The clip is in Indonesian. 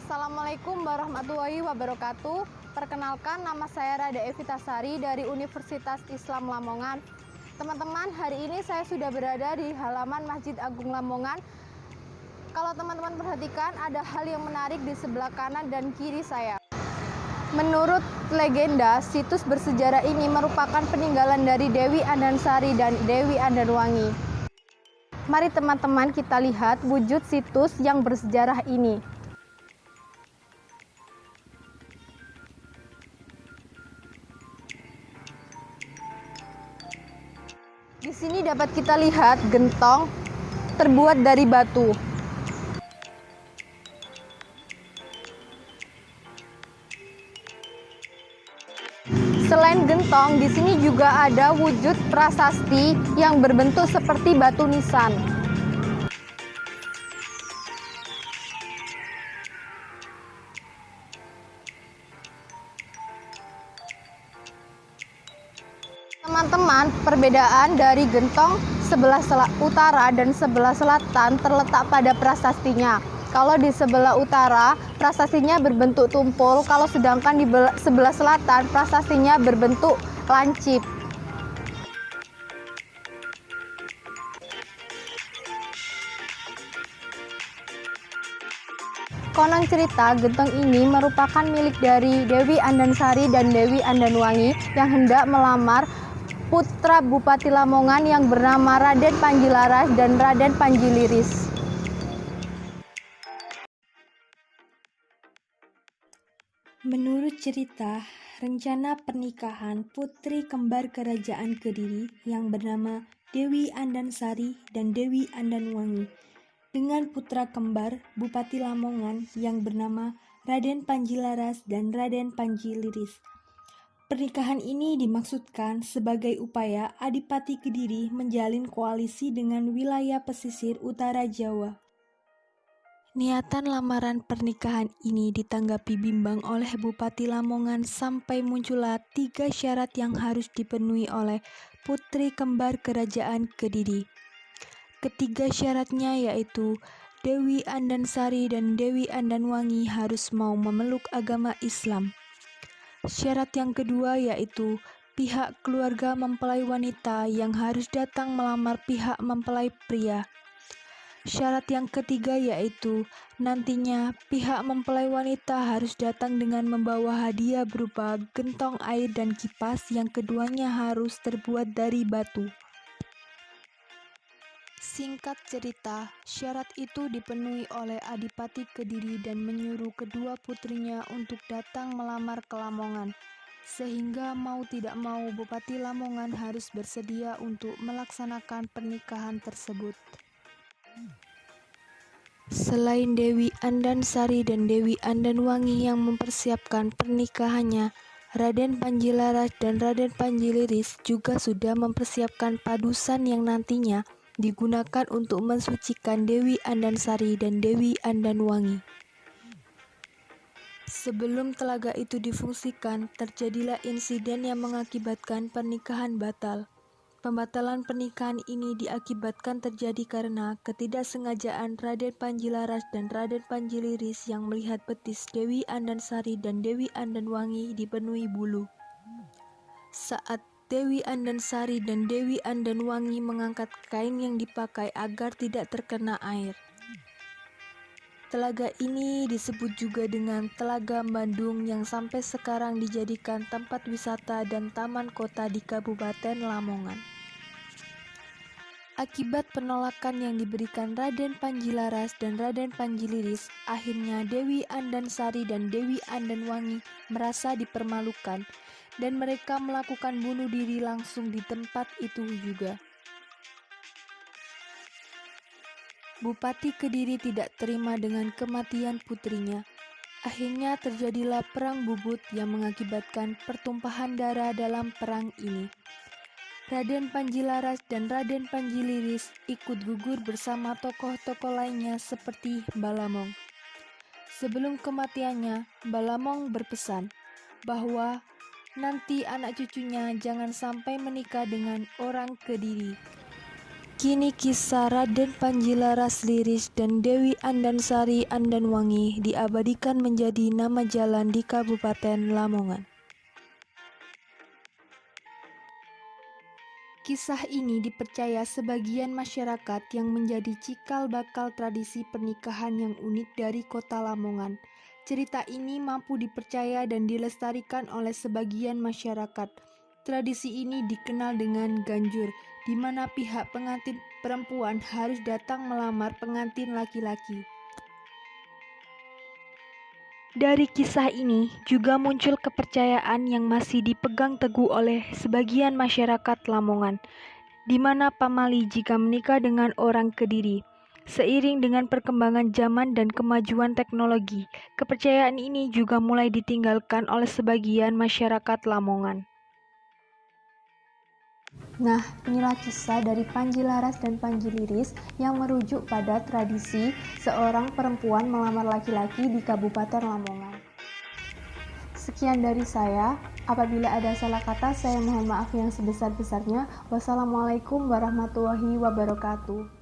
Assalamualaikum warahmatullahi wabarakatuh. Perkenalkan, nama saya Rada Evitasari dari Universitas Islam Lamongan. Teman-teman, hari ini saya sudah berada di halaman Masjid Agung Lamongan. Kalau teman-teman perhatikan, ada hal yang menarik di sebelah kanan dan kiri saya. Menurut legenda, situs bersejarah ini merupakan peninggalan dari Dewi Andansari dan Dewi Andanwangi. Mari teman-teman kita lihat wujud situs yang bersejarah ini. Di sini dapat kita lihat gentong terbuat dari batu. Selain gentong, di sini juga ada wujud prasasti yang berbentuk seperti batu nisan. Teman-teman, perbedaan dari gentong sebelah utara dan sebelah selatan terletak pada prasastinya. Kalau di sebelah utara, prasastinya berbentuk tumpul, kalau sedangkan di sebelah selatan, prasastinya berbentuk lancip. Konon cerita, gentong ini merupakan milik dari Dewi Andansari dan Dewi Andanwangi yang hendak melamar putra Bupati Lamongan yang bernama Raden Panji-Laras dan Raden Panji-Liris. Menurut cerita, rencana pernikahan putri kembar kerajaan Kediri yang bernama Dewi Andansari dan Dewi Andanwangi dengan putra kembar Bupati Lamongan yang bernama Raden Panji-Laras dan Raden Panji-Liris. Pernikahan ini dimaksudkan sebagai upaya Adipati Kediri menjalin koalisi dengan wilayah pesisir utara Jawa. Niatan lamaran pernikahan ini ditanggapi bimbang oleh Bupati Lamongan sampai muncullah 3 syarat yang harus dipenuhi oleh putri kembar kerajaan Kediri. Ketiga syaratnya yaitu Dewi Andansari dan Dewi Andanwangi harus mau memeluk agama Islam. Syarat yang kedua yaitu pihak keluarga mempelai wanita yang harus datang melamar pihak mempelai pria. Syarat yang ketiga yaitu nantinya pihak mempelai wanita harus datang dengan membawa hadiah berupa gentong air dan kipas yang keduanya harus terbuat dari batu. Singkat cerita, syarat itu dipenuhi oleh Adipati Kediri dan menyuruh kedua putrinya untuk datang melamar ke Lamongan. Sehingga mau tidak mau Bupati Lamongan harus bersedia untuk melaksanakan pernikahan tersebut. Selain Dewi Andansari dan Dewi Andanwangi yang mempersiapkan pernikahannya, Raden Panji-Laras dan Raden Panji-Liris juga sudah mempersiapkan padusan yang nantinya digunakan untuk mensucikan Dewi Andansari dan Dewi Andanwangi. Sebelum telaga itu difungsikan, terjadilah insiden yang mengakibatkan pernikahan batal. Pembatalan pernikahan ini diakibatkan terjadi karena ketidaksengajaan Raden Panji-Laras dan Raden Panji-Liris yang melihat betis Dewi Andansari dan Dewi Andanwangi dipenuhi bulu. Saat Dewi Andansari dan Dewi Andanwangi mengangkat kain yang dipakai agar tidak terkena air. Telaga ini disebut juga dengan Telaga Bandung yang sampai sekarang dijadikan tempat wisata dan taman kota di Kabupaten Lamongan. Akibat penolakan yang diberikan Raden Panji-Laras dan Raden Panji-Liris, akhirnya Dewi Andansari dan Dewi Andanwangi merasa dipermalukan dan mereka melakukan bunuh diri langsung di tempat itu juga. Bupati Kediri tidak terima dengan kematian putrinya. Akhirnya terjadilah perang bubut yang mengakibatkan pertumpahan darah dalam perang ini. Raden Panji-Laras dan Raden Panji-Liris ikut gugur bersama tokoh-tokoh lainnya seperti Balamong. Sebelum kematiannya, Balamong berpesan bahwa nanti anak cucunya jangan sampai menikah dengan orang Kediri. Kini kisah Raden Panji-Laras Liris dan Dewi Andansari Andanwangi diabadikan menjadi nama jalan di Kabupaten Lamongan. Kisah ini dipercaya sebagian masyarakat yang menjadi cikal bakal tradisi pernikahan yang unik dari kota Lamongan. Cerita ini mampu dipercaya dan dilestarikan oleh sebagian masyarakat. Tradisi ini dikenal dengan ganjur, di mana pihak pengantin perempuan harus datang melamar pengantin laki-laki. Dari kisah ini juga muncul kepercayaan yang masih dipegang teguh oleh sebagian masyarakat Lamongan, di mana pamali jika menikah dengan orang Kediri. Seiring dengan perkembangan zaman dan kemajuan teknologi, kepercayaan ini juga mulai ditinggalkan oleh sebagian masyarakat Lamongan. Nah, inilah kisah dari Panji-Laras dan Panji-Liris yang merujuk pada tradisi seorang perempuan melamar laki-laki di Kabupaten Lamongan. Sekian dari saya. Apabila ada salah kata, saya mohon maaf yang sebesar-besarnya. Wassalamualaikum warahmatullahi wabarakatuh.